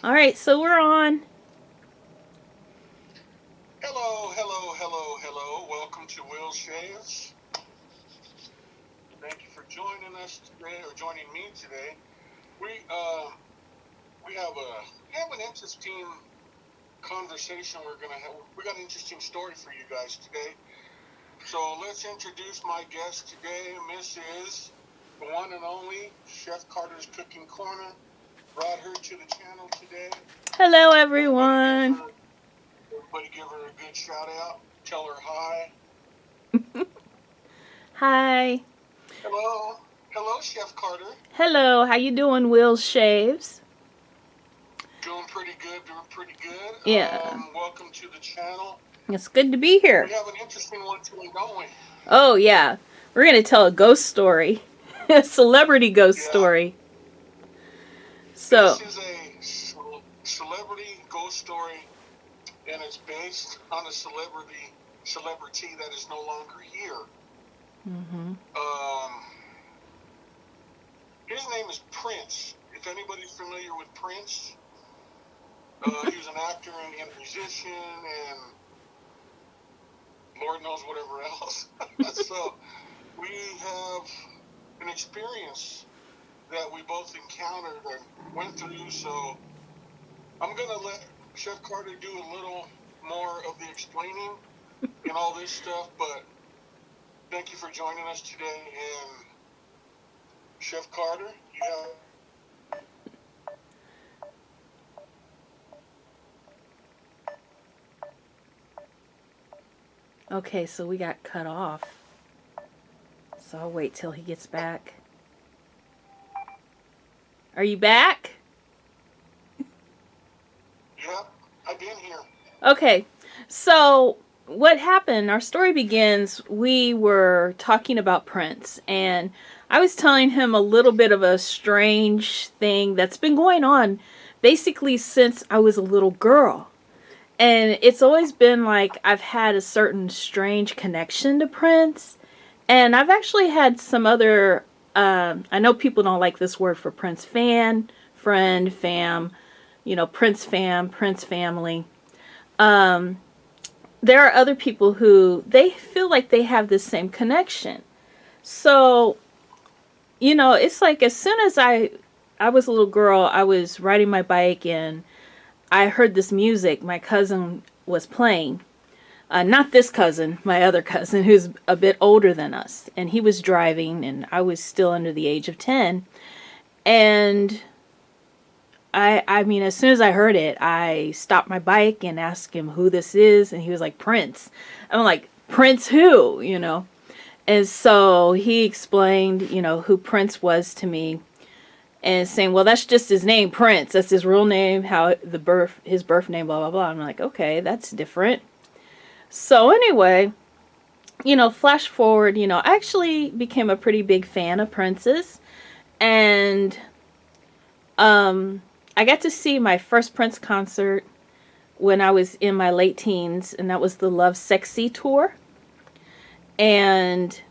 All right, so we're on. Hello, hello, hello, hello. Welcome to Will Shaves. Thank you for joining us today, or joining me today. We uh we have an interesting conversation we're gonna have. We got an interesting story for you guys today. So let's introduce my guest today, Mrs. the one and only Chef Carter's Cooking Corner. Brought her to the channel today. Hello, Everybody give everyone. her everybody give her a good shout out. Tell her hi. Hi. Hello. Hello, Chef Carter. Hello. How you doing, Will Shaves? Doing pretty good, doing pretty good. Yeah, Welcome to the channel. it's good to be We here. have an interesting one today, don't we? Oh yeah, we're gonna tell a ghost story, a celebrity ghost Yeah. story. So, This is a celebrity ghost story, and it's based on a celebrity that is no longer here. hmm Um, his name is Prince. If anybody's familiar with Prince, he was an actor and a musician, and Lord knows whatever else. So we have an experience that we both encountered and went through. So I'm going to let Chef Carter do a little more of the explaining and all this stuff. But thank you for joining us today. And Chef Carter, you have. okay, so we got cut off. So I'll wait till he gets back. Are you back? Yep, I've been here. Okay, so what happened? Our story begins. We were talking about Prince, and I was telling him a little bit of a strange thing that's been going on basically since I was a little girl. And it's always been like I've had a certain strange connection to Prince. And I've actually had some other, I know people don't like this word for Prince fan, friend, fam, Prince fam, Prince family. Um, there are other people who they feel like they have this same connection. So, it's like as soon as I was a little girl, I was riding my bike and I heard this music my cousin was playing. Not this cousin, my other cousin, who's a bit older than us. And he was driving, and I was still under the age of 10. And I mean, as soon as I heard it, I stopped my bike and asked him who this is. And he was like, Prince. I'm like, Prince who? And so he explained, who Prince was to me and saying, well, that's just his name, Prince. That's his real name, his birth name, blah, blah, blah. I'm like, okay, that's different. So anyway, flash forward, I actually became a pretty big fan of Prince's. And I got to see my first Prince concert when I was in my late teens, and that was the Love Sexy tour. And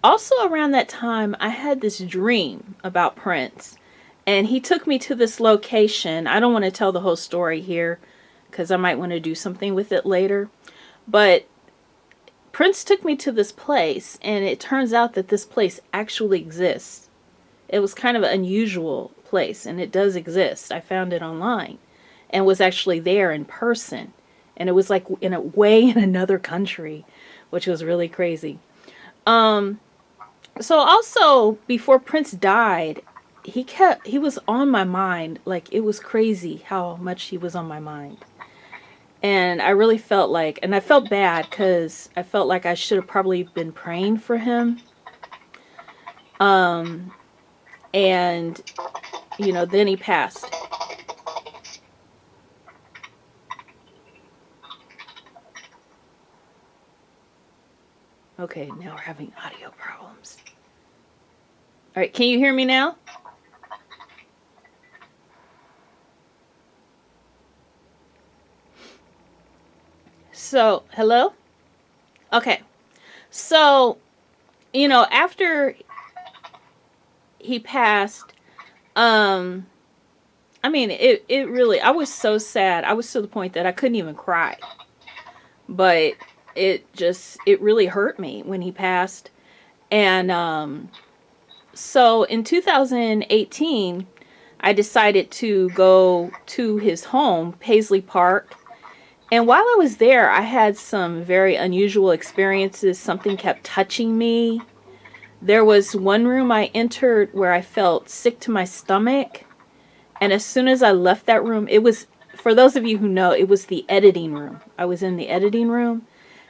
also around that time, I had this dream about Prince. And he took me to this location. I don't want to tell the whole story here because I might want to do something with it later. But Prince took me to this place, and it turns out that this place actually exists. It was kind of an unusual place, and it does exist. I found it online and was actually there in person. And it was like in a way in another country, which was really crazy. Um, so also before Prince died, he was on my mind. Like it was crazy how much he was on my mind. And I really felt like, and I felt bad because I felt like I should have probably been praying for him. Um, and, then he passed. Okay, now we're having audio problems. All right, can you hear me now? So, hello? Okay. So, after he passed, um, I mean, it really, I was so sad. I was to the point that I couldn't even cry. But it really hurt me when he passed. And so in 2018, I decided to go to his home, Paisley Park. And while I was there, I had some very unusual experiences. Something kept touching me. There was one room I entered where I felt sick to my stomach. And as soon as I left that room, it was, for those of you who know, it was the editing room. I was in the editing room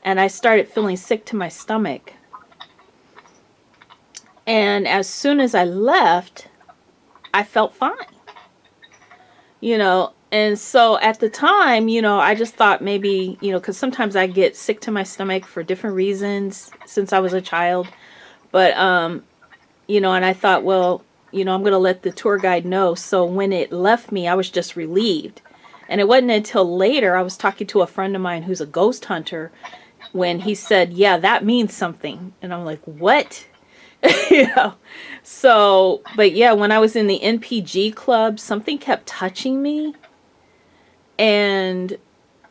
and I started feeling sick to my stomach. And as soon as I left, I felt fine. And so at the time, I just thought maybe, because sometimes I get sick to my stomach for different reasons since I was a child. But, and I thought, well, I'm going to let the tour guide know. So when it left me, I was just relieved. And it wasn't until later I was talking to a friend of mine who's a ghost hunter when he said, yeah, that means something. And I'm like, what? So, but yeah, when I was in the NPG club, something kept touching me. And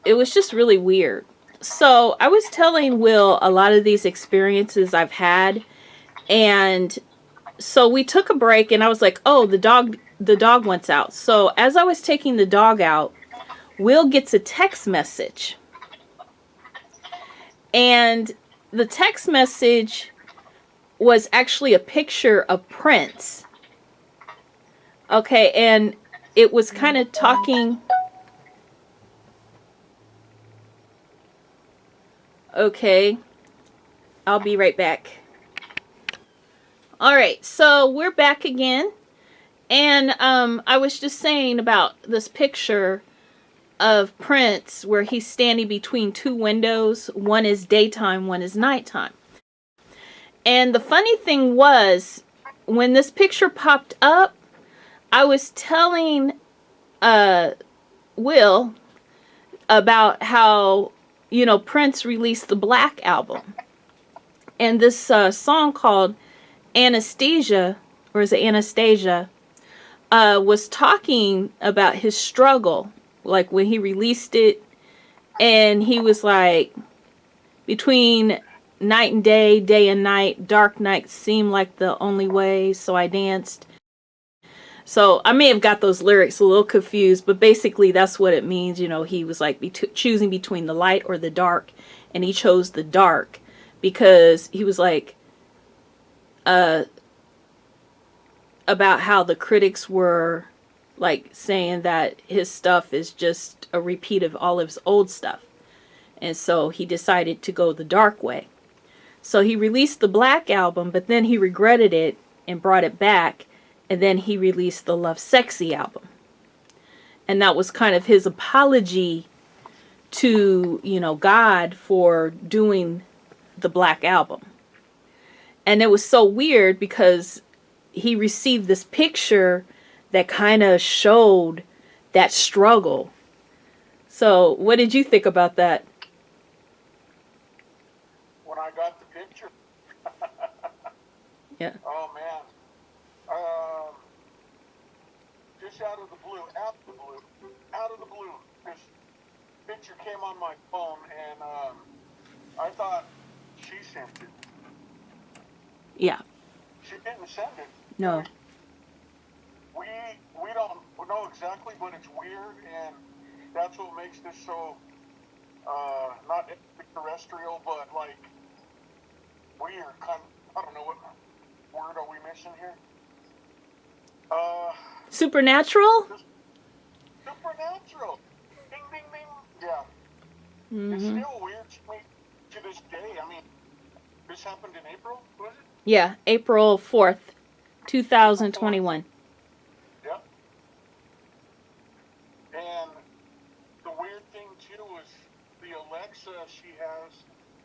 it was just really weird. So I was telling Will a lot of these experiences I've had. And so we took a break and I was like, oh, the dog wants out. So as I was taking the dog out, Will gets a text message. And the text message was actually a picture of Prince. Okay, and it was kind of talking. Okay, I'll be right back. All right, so we're back again. And I was just saying about this picture of Prince where he's standing between two windows. One is daytime, one is nighttime. And the funny thing was, when this picture popped up, I was telling Will about how, Prince released the Black Album. And this song called Anastasia, or is it Anastasia, was talking about his struggle. Like when he released it, and he was like, between night and day, day and night, dark nights seemed like the only way, so I danced. So I may have got those lyrics a little confused, but basically that's what it means. He was like choosing between the light or the dark, and he chose the dark because he was like about how the critics were like saying that his stuff is just a repeat of all of his old stuff. And so he decided to go the dark way. So he released the Black Album, but then he regretted it and brought it back. And then he released the Love Sexy album. And that was kind of his apology to, God for doing the Black Album. And it was so weird because he received this picture that kind of showed that struggle. So what did you think about that? When I got the picture. Yeah. Oh, man. Just out of the blue, this picture came on my phone, and I thought she sent it. Yeah. She didn't send it. No. We don't know exactly, but it's weird, and that's what makes this so not extraterrestrial, but like weird. I don't know what word are we missing here. Supernatural? Supernatural. Ding, ding, ding. Yeah. Mm-hmm. It's still weird to this day. I mean, this happened in April, was it? Yeah, April 4th, 2021. Yep. And the weird thing, too, was the Alexa she has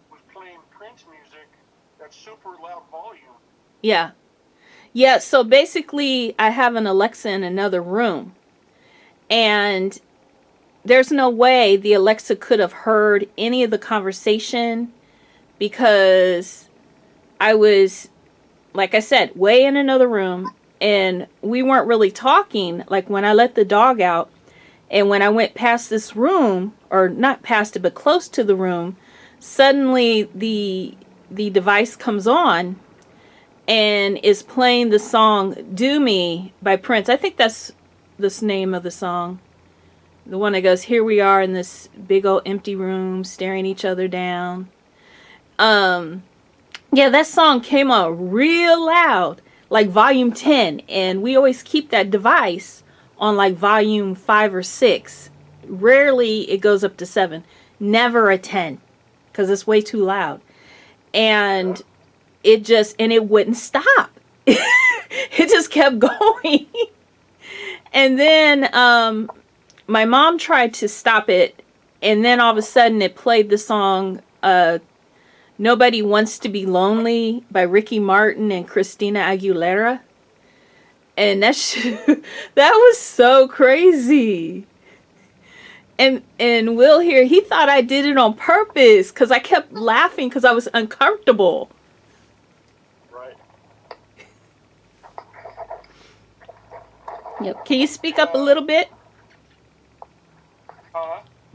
was playing Prince music at super loud volume. Yeah. Yeah, so basically I have an Alexa in another room. And there's no way the Alexa could have heard any of the conversation because I was, like I said, way in another room and we weren't really talking. Like when I let the dog out, and when I went past this room, or not past it, but close to the room, suddenly the device comes on and is playing the song "Do Me" by Prince. I think that's the name of the song. The one that goes, "Here we are in this big old empty room, staring each other down." Yeah, that song came on real loud, like volume 10, and we always keep that device on like volume 5 or 6. Rarely it goes up to 7. Never a 10, because it's way too loud. And it wouldn't stop. It just kept going. And then my mom tried to stop it, and then all of a sudden it played the song "Nobody Wants to Be Lonely" by Ricky Martin and Christina Aguilera. And that was so crazy. And Will here, he thought I did it on purpose because I kept laughing because I was uncomfortable. Right. Yep. Can you speak up a little bit?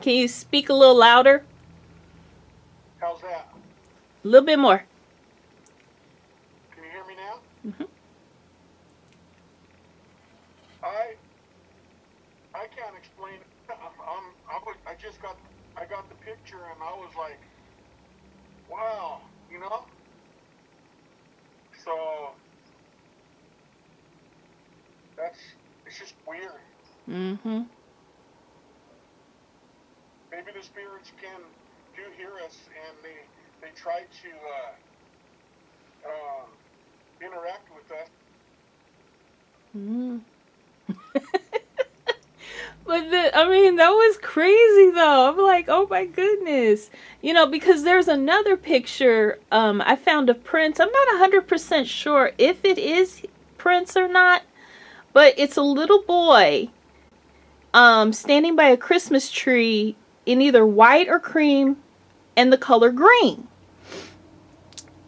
Can you speak a little louder? How's that? A little bit more. Can you hear me now? Mm-hmm. I can't explain. I got the picture and I was like, wow, you know. So it's just weird. Mm-hmm. Maybe the spirits do hear us and they try to interact with us. Mm. But that was crazy though. I'm like, oh my goodness. Because there's another picture I found of Prince. I'm not 100% sure if it is Prince or not, but it's a little boy standing by a Christmas tree in either white or cream and the color green.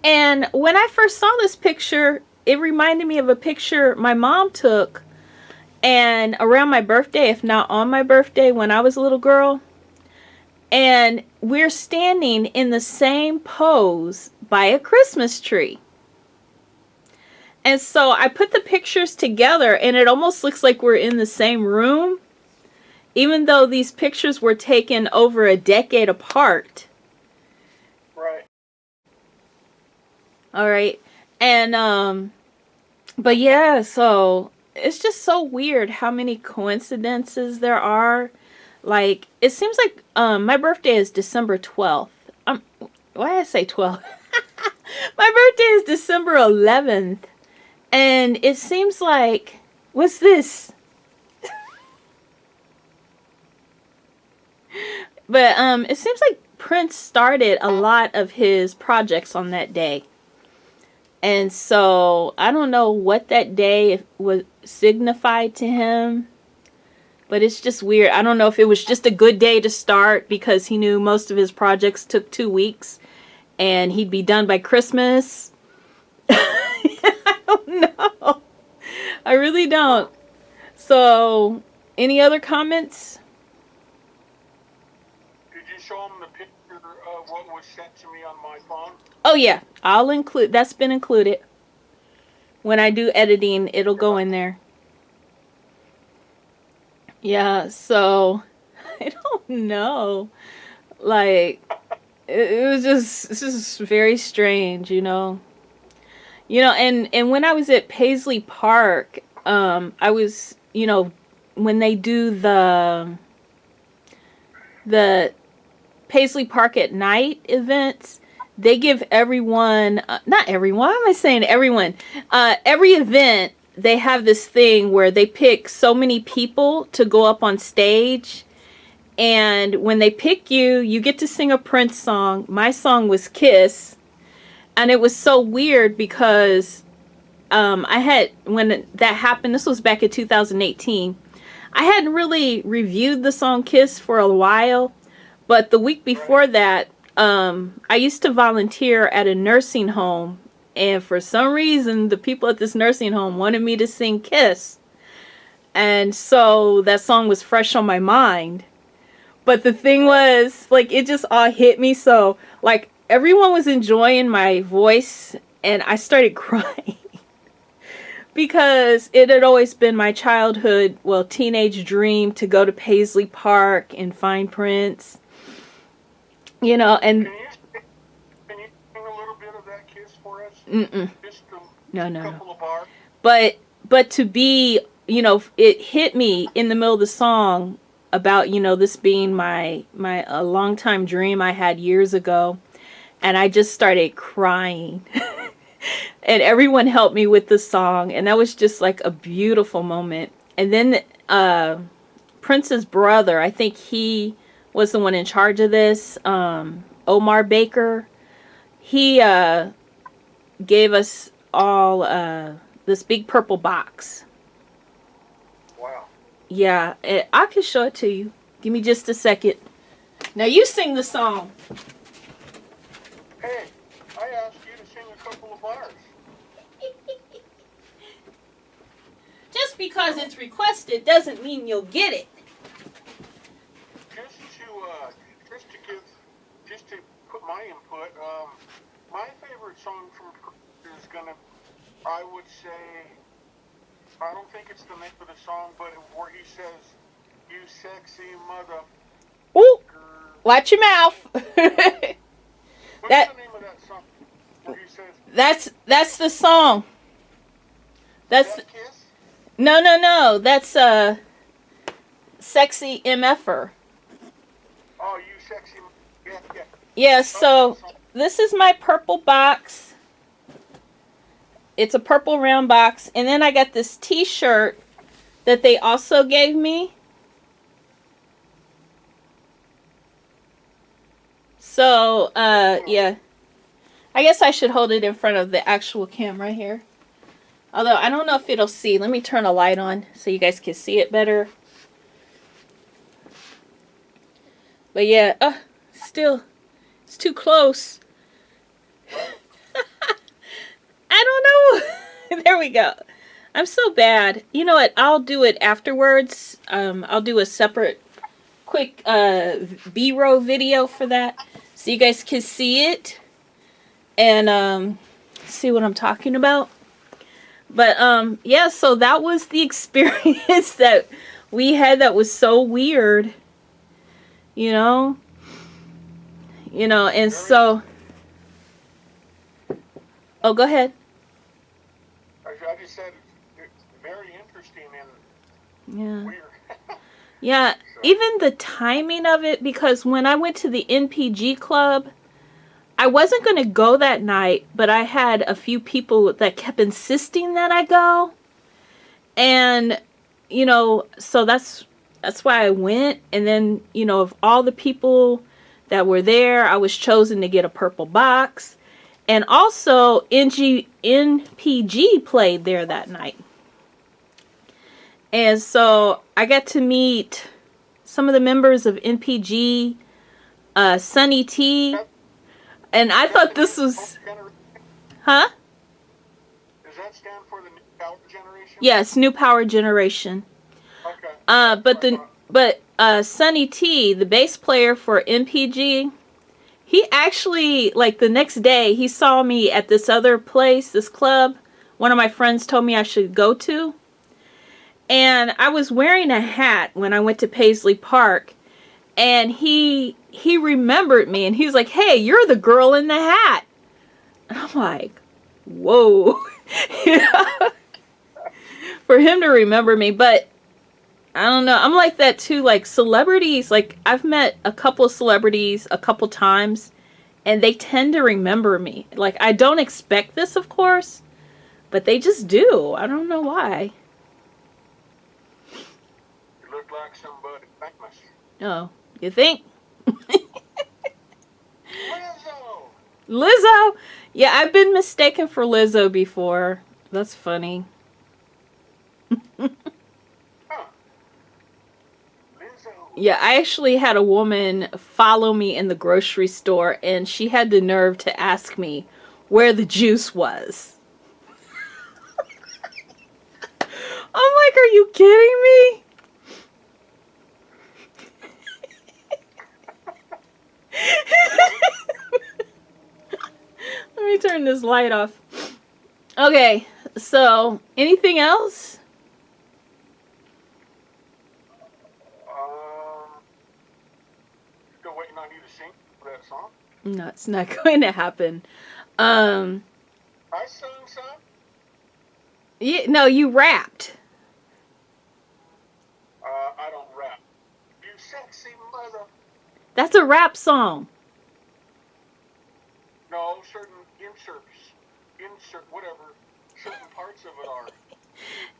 And when I first saw this picture, it reminded me of a picture my mom took and around my birthday, if not on my birthday, when I was a little girl. And we're standing in the same pose by a Christmas tree. And so I put the pictures together and it almost looks like we're in the same room, even though these pictures were taken over a decade apart. Right. All right. And but yeah, so it's just so weird how many coincidences there are. Like, it seems like my birthday is December 12th. Why did I say 12th? My birthday is December 11th. And it seems like, what's this? But it seems like Prince started a lot of his projects on that day. And so I don't know what that day was signified to him, but it's just weird. I don't know if it was just a good day to start because he knew most of his projects took 2 weeks and he'd be done by Christmas. I don't know. I really don't. So, any other comments? Did you show him the picture of what was sent to me on my phone? Oh yeah, that's been included. When I do editing, it'll go in there. Yeah, so I don't know. Like it's just very strange, and when I was at Paisley Park, I was, when they do the Paisley Park at Night events, they give everyone, not everyone, why am I saying everyone? Every event, they have this thing where they pick so many people to go up on stage. And when they pick you, you get to sing a Prince song. My song was Kiss. And it was so weird because when that happened, this was back in 2018. I hadn't really reviewed the song Kiss for a while. But the week before that, I used to volunteer at a nursing home And for some reason, the people at this nursing home wanted me to sing Kiss. And so that song was fresh on my mind. But the thing was, like, it just all hit me. So, like, everyone was enjoying my voice, and I started crying. Because it had always been my childhood, well, teenage dream to go to Paisley Park and find Prince. You know, and Can you sing a little bit of that Kiss for us? mm-mm, Just no. couple of bars. But to be, you know, it hit me in the middle of the song about, you know, this being my a long time dream I had years ago, and I just started crying. And everyone helped me with the song, and that was just like a beautiful moment. And then Prince's brother, I think he was the one in charge of this, Omar Baker. He gave us all this big purple box. Wow. Yeah, I can show it to you. Give me just a second. Now you sing the song. Hey, I asked you to sing a couple of bars. Just because it's requested doesn't mean you'll get it. Just to put my input, my favorite song from Prince is gonna, I would say, I don't think it's the name of the song, but where he says, "You sexy mother." Ooh, watch your mouth. What's the name of that song? Where he says, That's the song. That's that Kiss? no. That's Sexy MFer. Oh, you sexy. Yeah. Yeah, so this is my purple box. It's a purple round box. And then I got this t-shirt that they also gave me. So, yeah. I guess I should hold it in front of the actual camera here. Although, I don't know if it'll see. Let me turn a light on so you guys can see it better. But yeah, still, it's too close. I don't know. There we go. I'm so bad. You know what? I'll do it afterwards. I'll do a separate quick B-roll video for that so you guys can see it and see what I'm talking about. But yeah, so that was the experience that we had that was so weird. You know, and so, oh, go ahead. I just said it's very interesting and Yeah. weird. Yeah, even the timing of it, because when I went to the NPG club, I wasn't going to go that night, but I had a few people that kept insisting that I go. And, you know, so that's why I went. And then, you know, of all the people that were there, I was chosen to get a purple box. And also, NPG played there that night. And so I got to meet some of the members of NPG, Sunny T. And I thought this was... Huh? Does that stand for the New Power Generation? Yes, New Power Generation. Okay. But Sunny T, the bass player for NPG, he actually, like, the next day, he saw me at this other place, this club, one of my friends told me I should go to. And I was wearing a hat when I went to Paisley Park. And he remembered me. And he was like, "Hey, you're the girl in the hat." And I'm like, whoa. You know? For him to remember me. But I don't know. I'm like that too. Like celebrities, like I've met a couple of celebrities a couple times. And they tend to remember me. Like I don't expect this, of course. But they just do. I don't know why. You look like somebody famous. Oh, you think? Lizzo! Lizzo? Yeah, I've been mistaken for Lizzo before. That's funny. Huh. Lizzo. Yeah, I actually had a woman follow me in the grocery store, and she had the nerve to ask me, where the juice was. I'm like, are you kidding me? Let me turn this light off. Okay, so anything else? Still waiting on you to sing that song. No, it's not going to happen. I sung some. No, you rapped. I don't rap. You sexy mother. That's a rap song. No, certain whatever, certain parts of it are.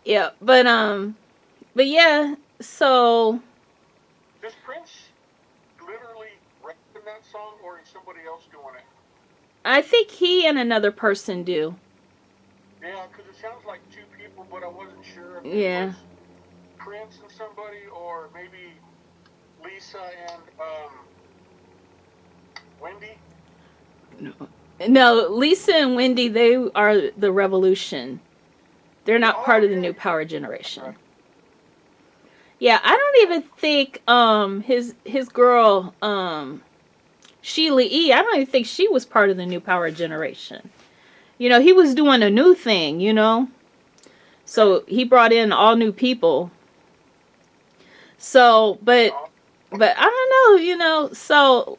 Yeah, but yeah, so Does Prince literally rap in that song, or is somebody else doing it? I think he and another person do. Yeah, because it sounds like two people, but I wasn't sure if it Yeah. was Prince and somebody, or maybe Lisa and Wendy. No, Lisa and Wendy, they are the Revolution. They're not part of the New Power Generation. Right. Yeah, I don't even think his girl Sheila E. I don't even think she was part of the New Power Generation. You know, he was doing a new thing. You know, so he brought in all new people. So, but I don't know. You know, so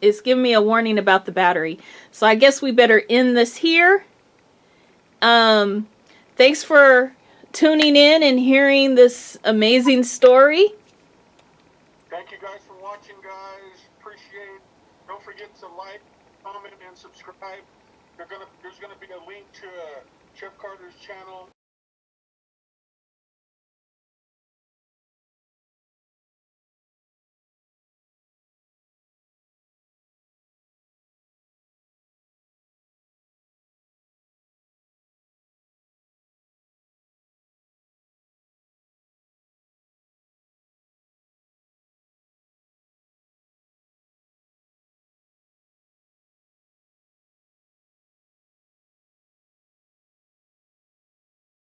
it's giving me a warning about the battery. So I guess we better end this here. Thanks for tuning in and hearing this amazing story. Thank you guys for watching, guys. Appreciate. Don't forget to like, comment, and subscribe. There's gonna be a link to Chef Carter's channel